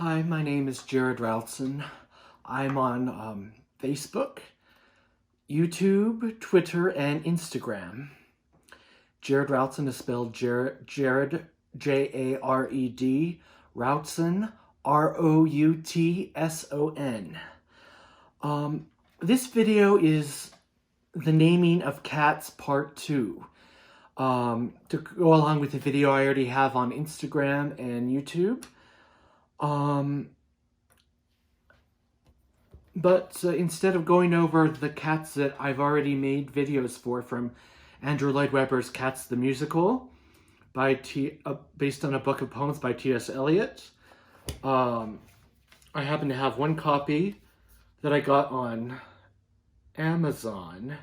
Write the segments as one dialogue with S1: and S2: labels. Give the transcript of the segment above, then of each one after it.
S1: Hi, my name is Jared Routson. I'm on Facebook, YouTube, Twitter, and Instagram. Jared Routson is spelled Jared, J-A-R-E-D, Routson, R-O-U-T-S-O-N. This video is the Naming of Cats Part 2. To go along with the video I already have on Instagram and YouTube. But instead of going over the cats that I've already made videos for from Andrew Lloyd Webber's Cats the Musical, based on a book of poems by T.S. Eliot, I happen to have one copy that I got on Amazon.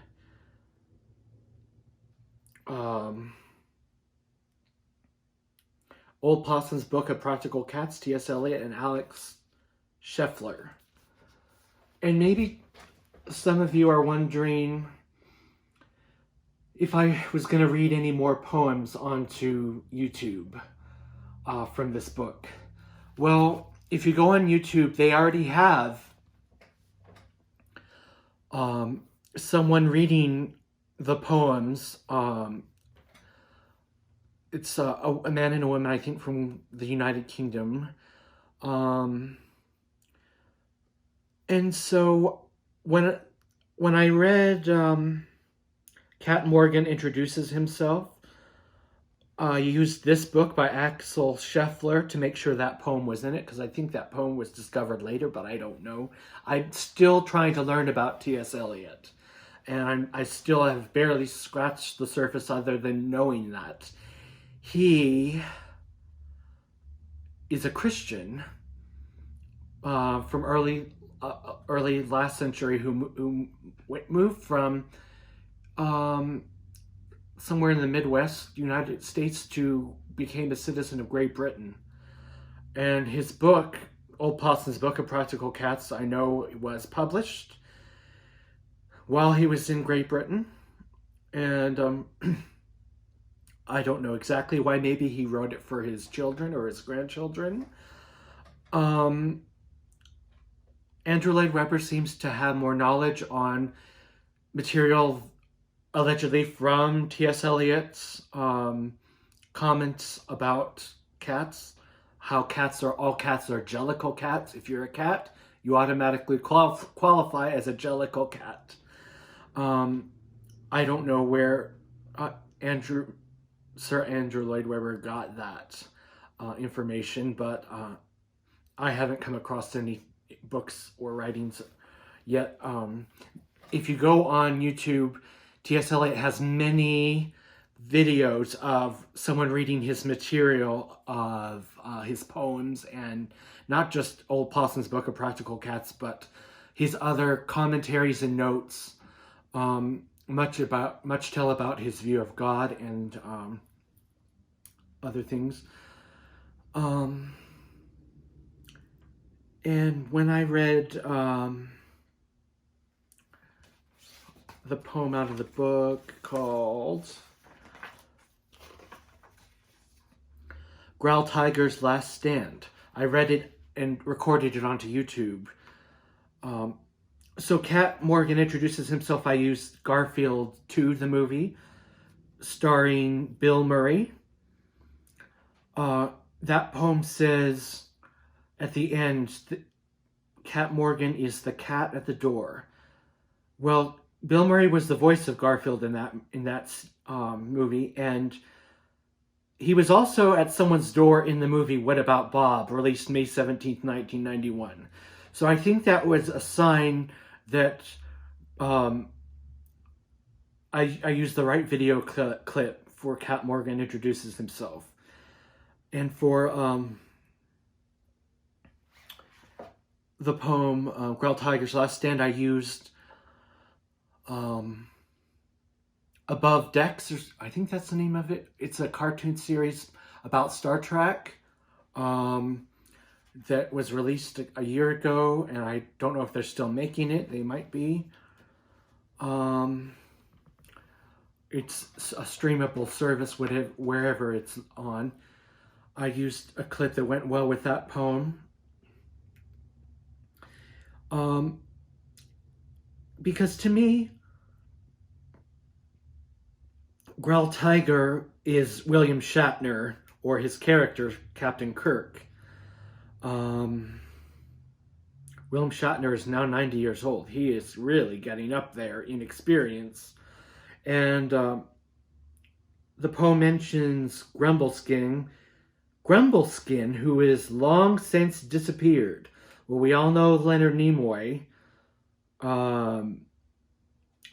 S1: Old Possum's Book of Practical Cats, T.S. Eliot and Alex Scheffler. And maybe some of you are wondering if I was going to read any more poems onto YouTube from this book. Well, if you go on YouTube, they already have someone reading the poems. It's a man and a woman, I think, from the United Kingdom. And so when I read Cat Morgan introduces himself, I used this book by Axel Scheffler to make sure that poem was in it, because I think that poem was discovered later, but I don't know. I'm still trying to learn about T.S. Eliot, and I still have barely scratched the surface other than knowing that he is a Christian from early last century who moved from somewhere in the Midwest, United States, to became a citizen of Great Britain. And his book, Old Possum's Book of Practical Cats, I know was published while he was in Great Britain. And I don't know exactly why. Maybe he wrote it for his children or his grandchildren. Andrew Lloyd Webber seems to have more knowledge on material allegedly from T.S. Eliot's comments about cats, how all cats are jellicle cats. If you're a cat, you automatically qualify as a jellicle cat. I don't know where Sir Andrew Lloyd Webber got that information, but I haven't come across any books or writings yet. If you go on YouTube, T.S. Eliot has many videos of someone reading his material of his poems, and not just Old Possum's Book of Practical Cats, but his other commentaries and notes, much tell about his view of God and other things. And when I read the poem out of the book called Growl Tiger's Last Stand, I read it and recorded it onto YouTube. So Cat Morgan introduces himself. I used Garfield 2, the movie, starring Bill Murray. That poem says at the end, Cat Morgan is the cat at the door. Well, Bill Murray was the voice of Garfield in that movie, and he was also at someone's door in the movie What About Bob, released May 17th, 1991. So I think that was a sign that I used the right video clip for Cat Morgan introduces himself. And for the poem Growl Tiger's Last Stand, I used Above Decks, I think that's the name of it. It's a cartoon series about Star Trek that was released a year ago, and I don't know if they're still making it. They might be. It's a streamable service, wherever it's on. I used a clip that went well with that poem. Um, because to me, Grell Tiger is William Shatner, or his character, Captain Kirk. Um, William Shatner is now 90 years old. He is really getting up there in experience. And the poem mentions Grumbleskin, who is long since disappeared. Well, we all know Leonard Nimoy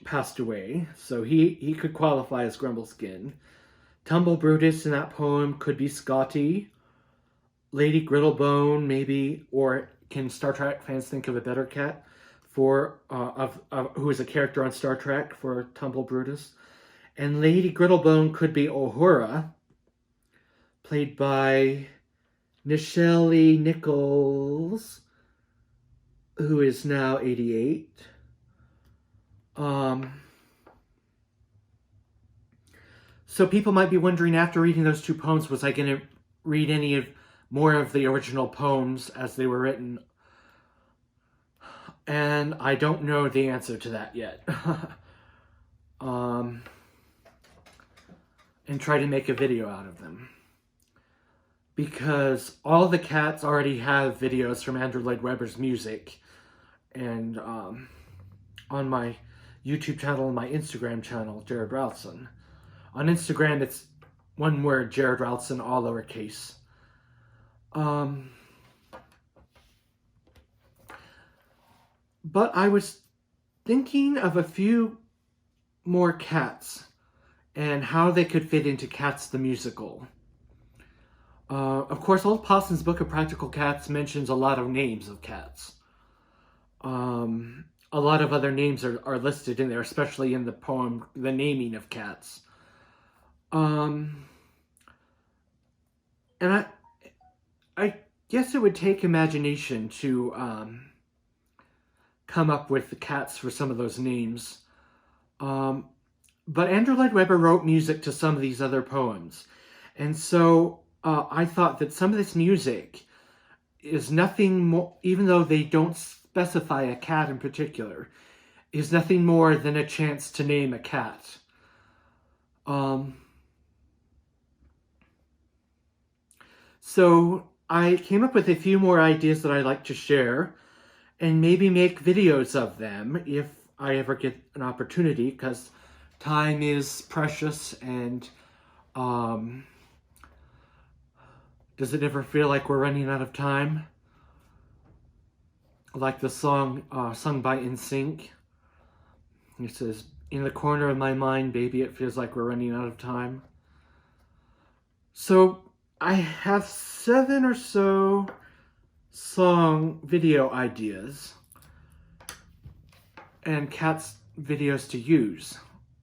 S1: passed away, so he could qualify as Grumbleskin. Tumble Brutus in that poem could be Scotty. Lady Grittlebone, maybe, or can Star Trek fans think of a better cat for who is a character on Star Trek for Tumble Brutus? And Lady Grittlebone could be Uhura, played by Nichelle Nichols, who is now 88. So people might be wondering, after reading those two poems, was I going to read any more of the original poems as they were written? And I don't know the answer to that yet. And try to make a video out of them. Because all the cats already have videos from Andrew Lloyd Webber's music. And on my YouTube channel and my Instagram channel, Jared Ralston. On Instagram, it's one word, Jared Ralston, all lowercase. But I was thinking of a few more cats and how they could fit into Cats the Musical. Of course, Old Possum's Book of Practical Cats mentions a lot of names of cats. A lot of other names are listed in there, especially in the poem, The Naming of Cats. And I guess it would take imagination to come up with the cats for some of those names. But Andrew Lloyd Webber wrote music to some of these other poems. And so I thought that some of this music is nothing more, even though they don't specify a cat in particular, is nothing more than a chance to name a cat. So I came up with a few more ideas that I'd like to share and maybe make videos of them if I ever get an opportunity, because time is precious. And does it ever feel like we're running out of time? Like the song sung by NSYNC. It says, "In the corner of my mind, baby, it feels like we're running out of time." So I have 7 or so song video ideas and cats videos to use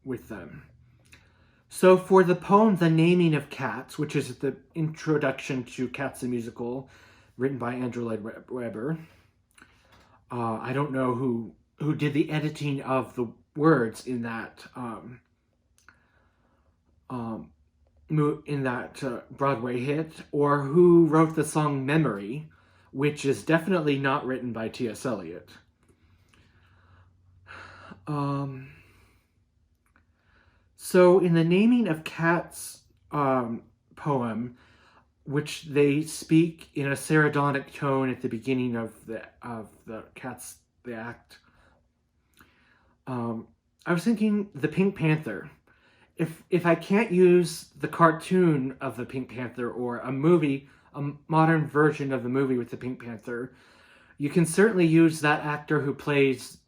S1: with them. So for the poem The Naming of Cats, which is the introduction to Cats the Musical, written by Andrew Lloyd Webber, I don't know who did the editing of the words in that Broadway hit, or who wrote the song Memory, which is definitely not written by T.S. Eliot. So in the Naming of Cats poem, which they speak in a sardonic tone at the beginning of the Cats, the act, I was thinking the Pink Panther. If I can't use the cartoon of the Pink Panther or a modern version of the movie with the Pink Panther, you can certainly use that actor who plays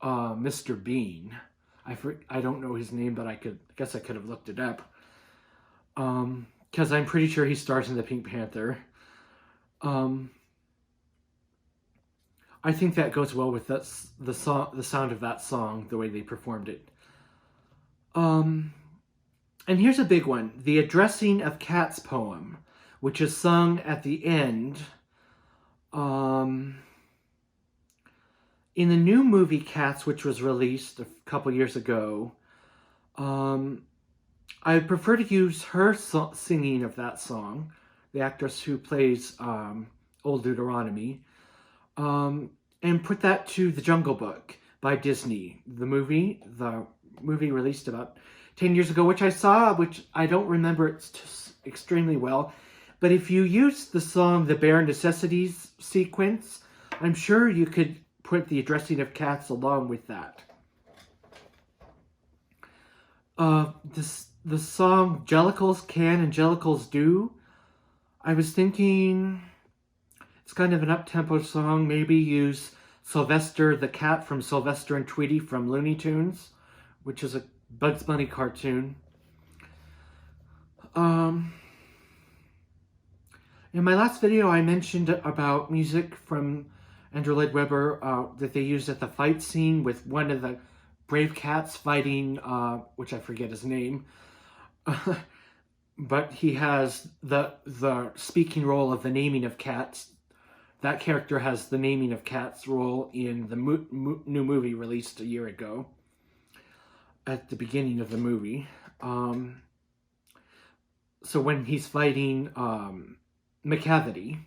S1: Mr. Bean. I don't know his name, but I guess I could have looked it up. Because I'm pretty sure he stars in the Pink Panther. I think that goes well with the sound of that song, the way they performed it. And here's a big one, the Addressing of Cats poem, which is sung at the end. In the new movie Cats, which was released a couple years ago, I prefer to use her singing of that song, the actress who plays Old Deuteronomy. and put that to The Jungle Book by Disney, the movie released about 10 years ago, which I saw, which I don't remember extremely well. But if you use the song The Bare Necessities sequence, I'm sure you could put the addressing of cats along with that. The song Jellicles Can and Jellicles Do, I was thinking it's kind of an up-tempo song. Maybe use Sylvester the cat from Sylvester and Tweety from Looney Tunes, which is a Bugs Bunny cartoon. In my last video, I mentioned about music from Andrew Lloyd Webber that they used at the fight scene with one of the brave cats fighting, which I forget his name, but he has the speaking role of the Naming of Cats. That character has the Naming of Cats role in the new movie released a year ago, at the beginning of the movie. So when he's fighting McCavity,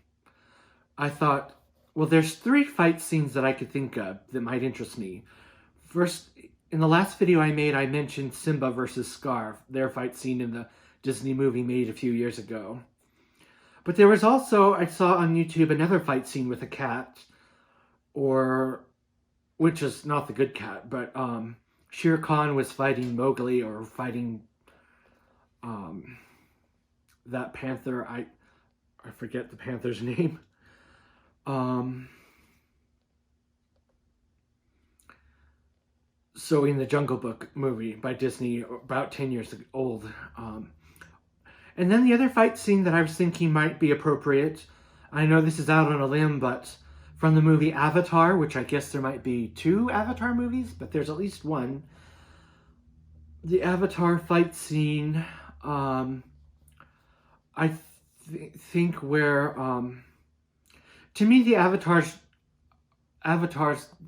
S1: I thought, well, there's 3 fight scenes that I could think of that might interest me. First, in the last video I made, I mentioned Simba versus Scar, their fight scene in the Disney movie made a few years ago. But there was also, I saw on YouTube, another fight scene with a cat, which is not the good cat, but Shere Khan was fighting Mowgli, or fighting that panther. I forget the panther's name. So in the Jungle Book movie by Disney, about 10 years old. And then the other fight scene that I was thinking might be appropriate, I know this is out on a limb, but from the movie Avatar, which I guess there might be 2 Avatar movies, but there's at least one. The Avatar fight scene, I think where, to me the Avatars,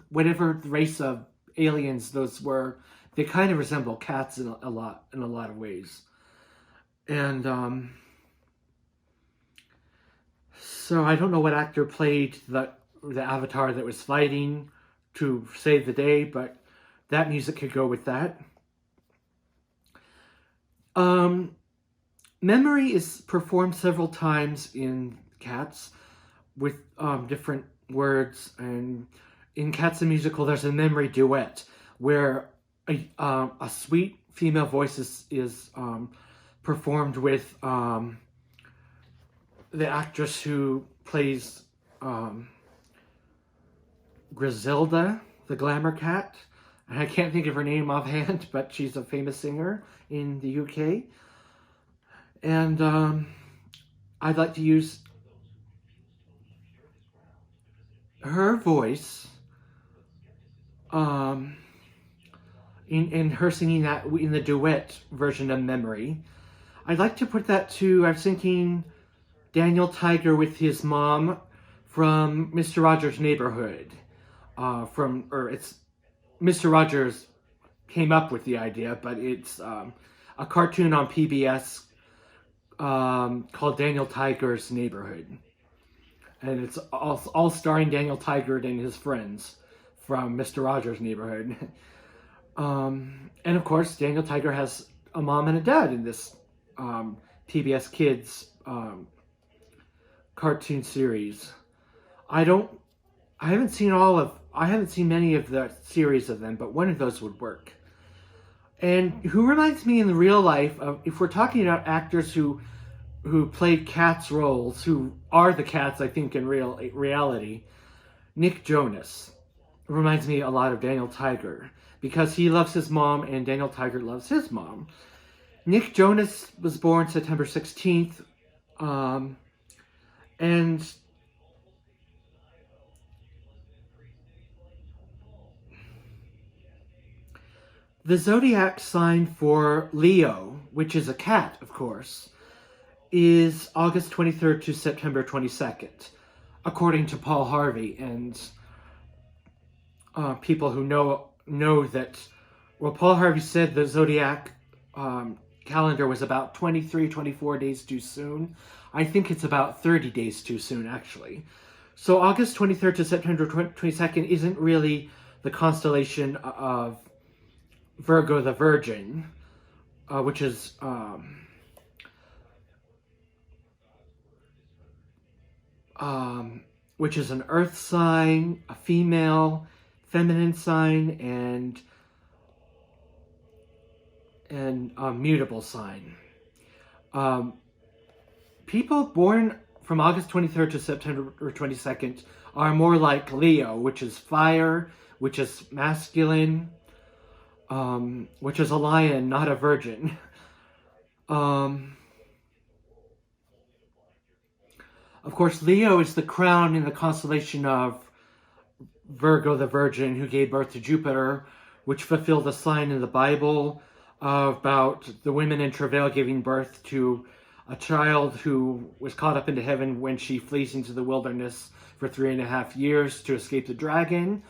S1: whatever race of aliens those were, they kind of resemble cats in a lot of ways. And so I don't know what actor played the Avatar that was fighting to save the day, but that music could go with that. Memory is performed several times in Cats with different words, and in Cats the Musical there's a memory duet where a sweet female voice is performed with the actress who plays Griselda, the glamour cat. And I can't think of her name offhand, but she's a famous singer in the UK. And I'd like to use her voice in her singing that in the duet version of Memory. I'd like to put that to, I was thinking, Daniel Tiger with his mom from Mr. Rogers' Neighborhood. It's Mr. Rogers came up with the idea, but it's a cartoon on PBS called Daniel Tiger's Neighborhood. And it's all starring Daniel Tiger and his friends from Mr. Rogers' Neighborhood. And of course, Daniel Tiger has a mom and a dad in this PBS Kids cartoon series. I haven't seen many of the series of them, but one of those would work. And who reminds me in the real life of, if we're talking about actors who played cats roles, who are the cats, I think, in reality, Nick Jonas reminds me a lot of Daniel Tiger, because he loves his mom and Daniel Tiger loves his mom. Nick Jonas was born September 16th, and the zodiac sign for Leo, which is a cat, of course, is August 23rd to September 22nd, according to Paul Harvey. And people who know that, well, Paul Harvey said the zodiac calendar was about 23, 24 days too soon. I think it's about 30 days too soon, actually. So August 23rd to September 22nd isn't really the constellation of Virgo the Virgin, which is which is an earth sign, a female, feminine sign, and a mutable sign. People born from August 23rd to September 22nd are more like Leo, which is fire, which is masculine, which is a lion, not a virgin. Of course, Leo is the crown in the constellation of Virgo the Virgin, who gave birth to Jupiter, which fulfilled a sign in the Bible about the women in travail giving birth to a child who was caught up into heaven when she flees into the wilderness for 3.5 years to escape the dragon,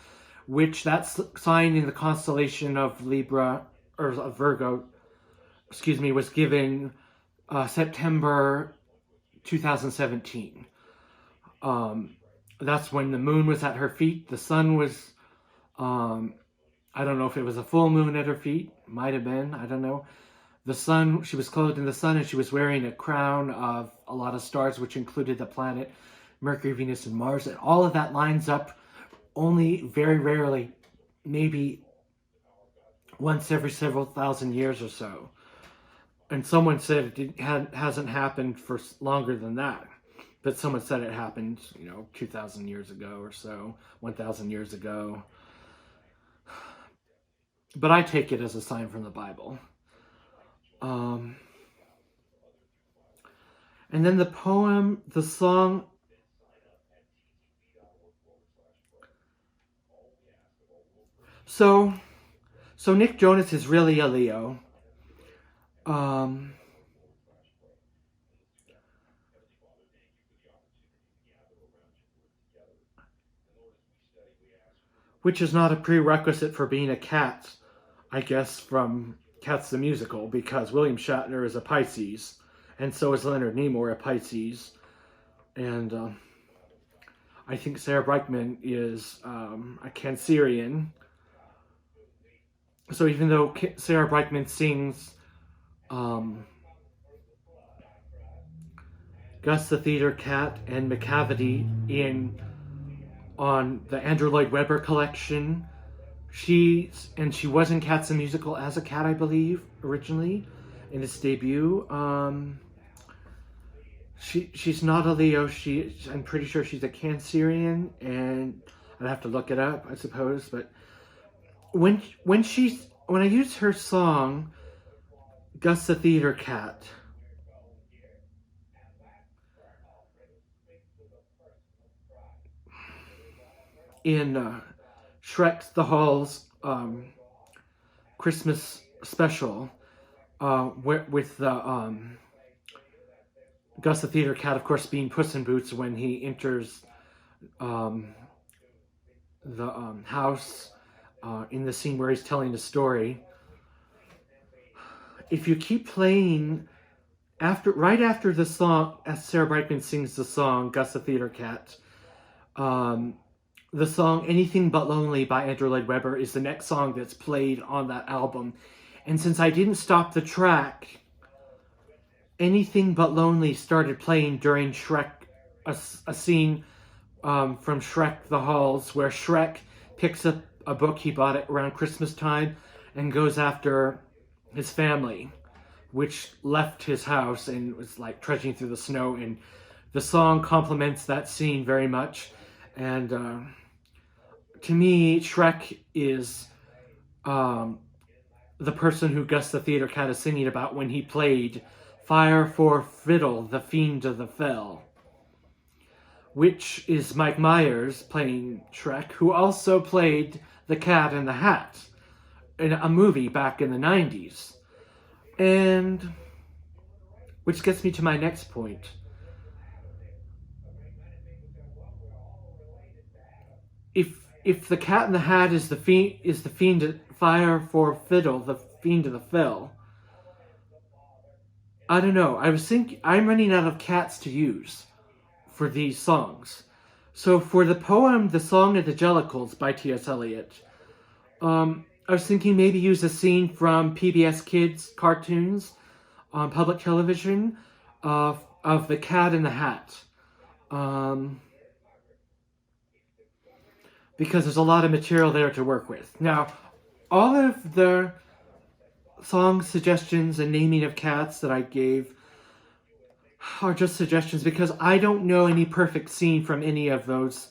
S1: which that sign in the constellation of Libra, or of Virgo, was given September 2017. That's when the moon was at her feet. The sun was, I don't know if it was a full moon at her feet. Might have been, I don't know. The sun, she was clothed in the sun, and she was wearing a crown of a lot of stars, which included the planet Mercury, Venus, and Mars. And all of that lines up only very rarely, maybe once every several thousand years or so. And someone said it hasn't happened for longer than that. But someone said it happened, 2,000 years ago or so, 1,000 years ago. But I take it as a sign from the Bible. And then the poem, the song. So Nick Jonas is really a Leo. Which is not a prerequisite for being a cat, I guess, from Cats the Musical, because William Shatner is a Pisces, and so is Leonard Nimoy a Pisces, and I think Sarah Brightman is a Cancerian. So even though Sarah Brightman sings Gus the Theater Cat and McCavity on the Andrew Lloyd Webber collection, she was in Cats the Musical as a cat, I believe, originally in its debut. She's not a Leo. I'm pretty sure she's a Cancerian, and I'd have to look it up, I suppose. But when I use her song, Gus the Theater Cat, in Shrek the Hall's Christmas special, with the Gus the Theater Cat, of course, being Puss in Boots when he enters the house in the scene where he's telling the story. If you keep playing right after the song, as Sarah Brightman sings the song Gus the Theater Cat, the song Anything But Lonely by Andrew Lloyd Webber is the next song that's played on that album. And since I didn't stop the track, Anything But Lonely started playing during Shrek, a scene from Shrek the Halls, where Shrek picks up a book he bought around Christmas time and goes after his family, which left his house and was like trudging through the snow. And the song complements that scene very much. And to me, Shrek is the person who Gus the Theater Cat is singing about when he played Fire for Fiddle, the Fiend of the Fell, which is Mike Myers playing Shrek, who also played the Cat in the Hat in a movie back in the 90s. And which gets me to my next point. If the Cat in the Hat is the fiend of Fire for Fiddle, the Fiend of the Fell, I don't know. I'm running out of cats to use for these songs. So for the poem The Song of the Jellicles by T.S. Eliot, I was thinking maybe use a scene from PBS Kids cartoons on public television of the Cat in the Hat. Because there's a lot of material there to work with. Now, all of the song suggestions and naming of cats that I gave are just suggestions because I don't know any perfect scene from any of those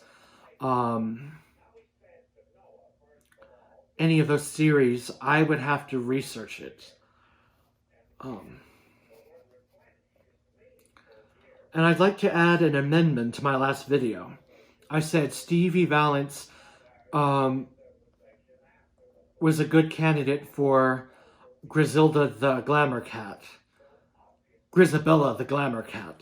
S1: series. I would have to research it. And I'd like to add an amendment to my last video. I said Stevie Valance was a good candidate for Griselda the Glamour Cat. Grisabella the Glamour Cat.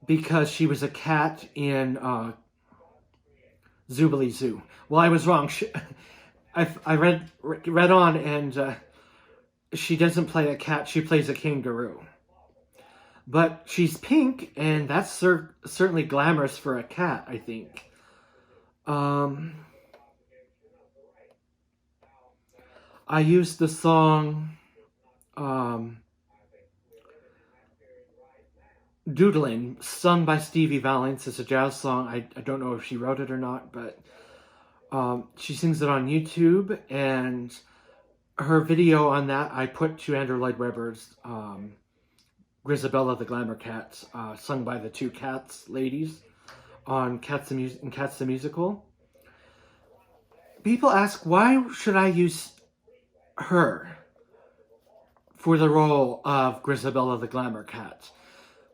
S1: Because she was a cat in Zoobilee Zoo. Well, I was wrong. I read on, and she doesn't play a cat. She plays a kangaroo. But she's pink, and that's certainly glamorous for a cat, I think. I used the song Doodlin', sung by Stevie Valance. It's a jazz song. I don't know if she wrote it or not, but she sings it on YouTube, and her video on that I put to Andrew Lloyd Webber's Grisabella the Glamour Cat, sung by the two Cats ladies on Cats the Musical. People ask, why should I use her for the role of Grisabella the Glamour Cat,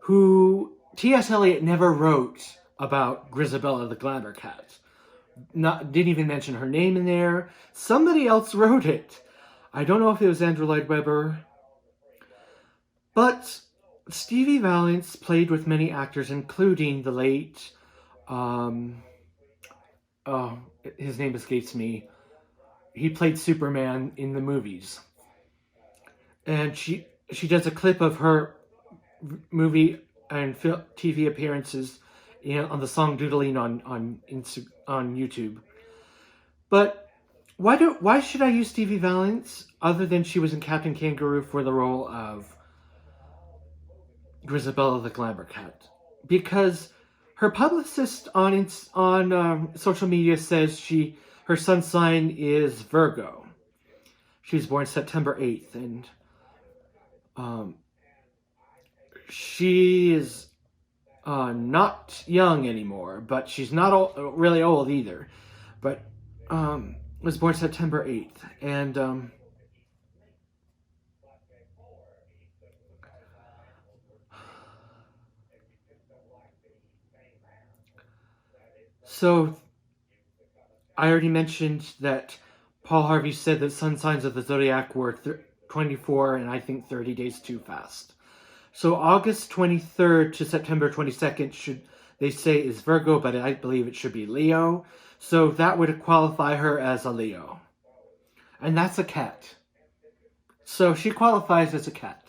S1: who T.S. Eliot never wrote about Grisabella the Glamour Cat. Didn't even mention her name in there. Somebody else wrote it. I don't know if it was Andrew Lloyd Webber. But Stevie Valance played with many actors, including the late, his name escapes me. He played Superman in the movies. And she does a clip of her movie and TV appearances on the song Doodling on YouTube. But why should I use Stevie Valance other than she was in Captain Kangaroo for the role of Grisabella the Glamour Cat? Because her publicist on social media says her sun sign is Virgo. She was born September 8th, and she is not young anymore, but she's not really old either. But was born September 8th, and so I already mentioned that Paul Harvey said that sun signs of the zodiac were 24 and I think 30 days too fast. So August 23rd to September 22nd they say is Virgo, but I believe it should be Leo. So that would qualify her as a Leo. And that's a cat. So she qualifies as a cat.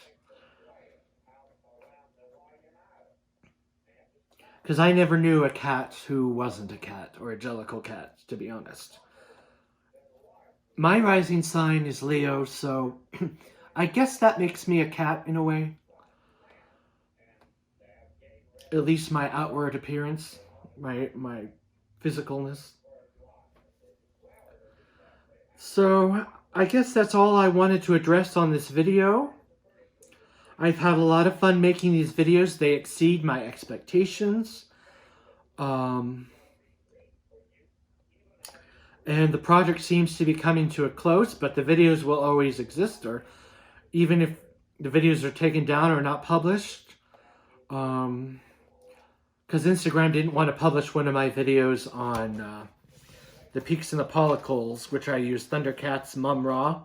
S1: Because I never knew a cat who wasn't a cat, or a jellicle cat, to be honest. My rising sign is Leo, so I guess that makes me a cat in a way. At least my outward appearance, my physicalness. So I guess that's all I wanted to address on this video. I've had a lot of fun making these videos. They exceed my expectations. And the project seems to be coming to a close, but the videos will always exist, or even if the videos are taken down or not published. Because Instagram didn't want to publish one of my videos on the Peaks and the Pollicles, which I use Thundercats Mum Ra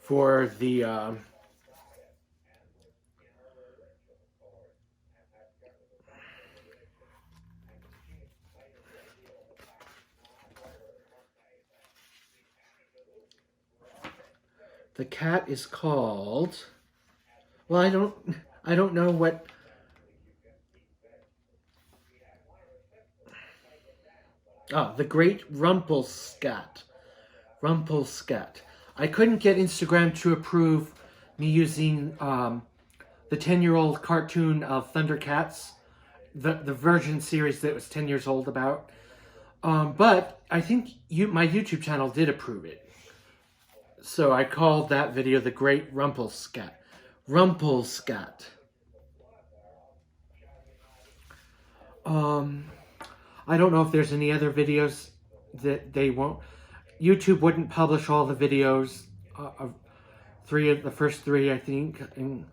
S1: for the cat is called, well, I don't know what... The Great Rumpelscat. Rumpelscat. I couldn't get Instagram to approve me using the 10-year-old cartoon of Thundercats, the Virgin series that was 10 years old about. But I think my YouTube channel did approve it. So I called that video The Great Rumpelscat. Rumpelscat. I don't know if there's any other videos that they won't... YouTube wouldn't publish all the videos of the first three, I think. And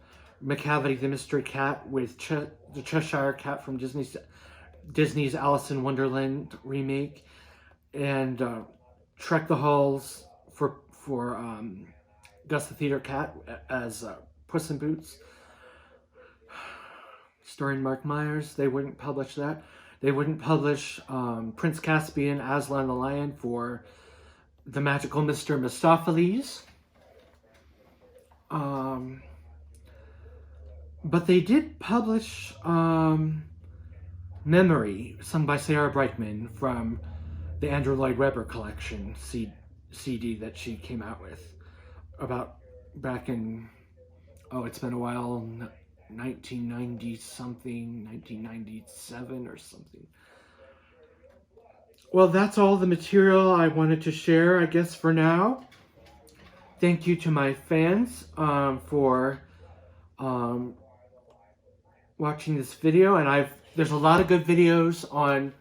S1: McCavity the Mystery Cat with the Cheshire Cat from Disney's Alice in Wonderland remake. And Trek the Halls for Gus the Theater Cat as Puss in Boots. Starring Mark Myers. They wouldn't publish that. They wouldn't publish Prince Caspian, Aslan the Lion for The Magical Mr. Mistopheles. But they did publish Memory, sung by Sarah Brightman, from the Andrew Lloyd Webber collection CD that she came out with back in, it's been a while, 1990 something, 1997 or something. Well, that's all the material I wanted to share, I guess, for now. Thank you to my fans for watching this video, and there's a lot of good videos on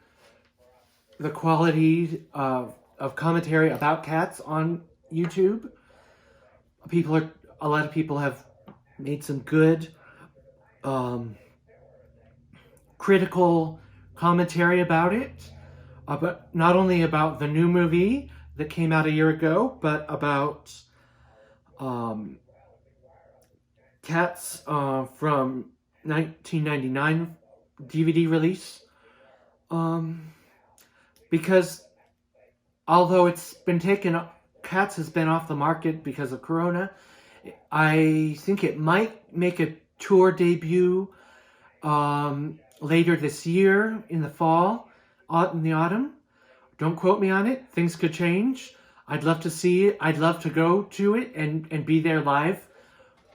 S1: the quality of commentary about cats on YouTube. A lot of people have made some good critical commentary about it, but not only about the new movie that came out a year ago, but about Cats from 1999 DVD release. Because although it's been Cats has been off the market because of Corona, I think it might make a tour debut later this year in the fall, in the autumn. Don't quote me on it. Things could change. I'd love to see it. I'd love to go to it and be there live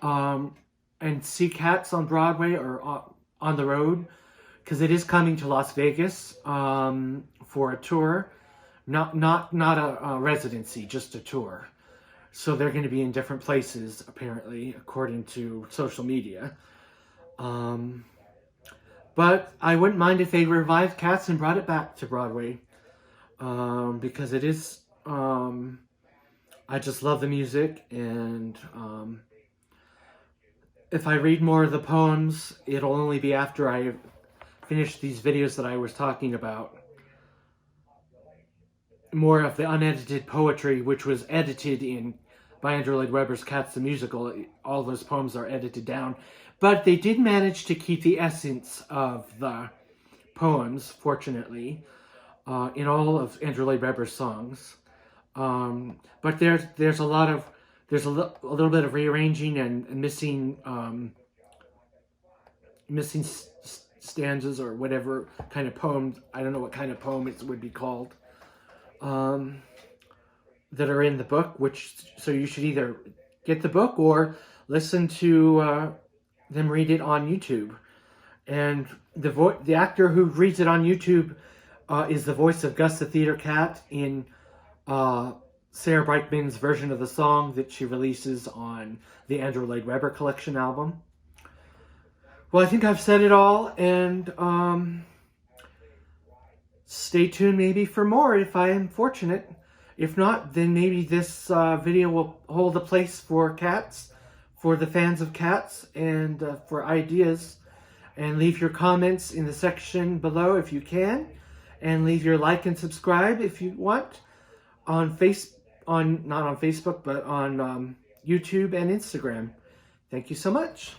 S1: and see Cats on Broadway or on the road, because it is coming to Las Vegas for a tour. Not a residency, just a tour. So they're going to be in different places, apparently, according to social media. But I wouldn't mind if they revived Cats and brought it back to Broadway. Because it is... I just love the music, and if I read more of the poems, it'll only be after I finish these videos that I was talking about. More of the unedited poetry, which was edited by Andrew Lloyd Webber's Cats the Musical. All those poems are edited down. But they did manage to keep the essence of the poems, fortunately, in all of Andrew Lloyd Webber's songs. But there's a little bit of rearranging and missing stanzas or whatever kind of poem. I don't know what kind of poem it would be called. That are in the book, so you should either get the book or listen to them read it on YouTube. And the actor who reads it on YouTube is the voice of Gus the Theater Cat in Sarah Brightman's version of the song that she releases on the Andrew Lloyd Webber Collection album. Well, I think I've said it all, and stay tuned maybe for more if I am fortunate. If not, then maybe this video will hold a place for Cats, for the fans of Cats, and for ideas. And leave your comments in the section below if you can. And leave your like and subscribe if you want. Not on Facebook, but on YouTube and Instagram. Thank you so much.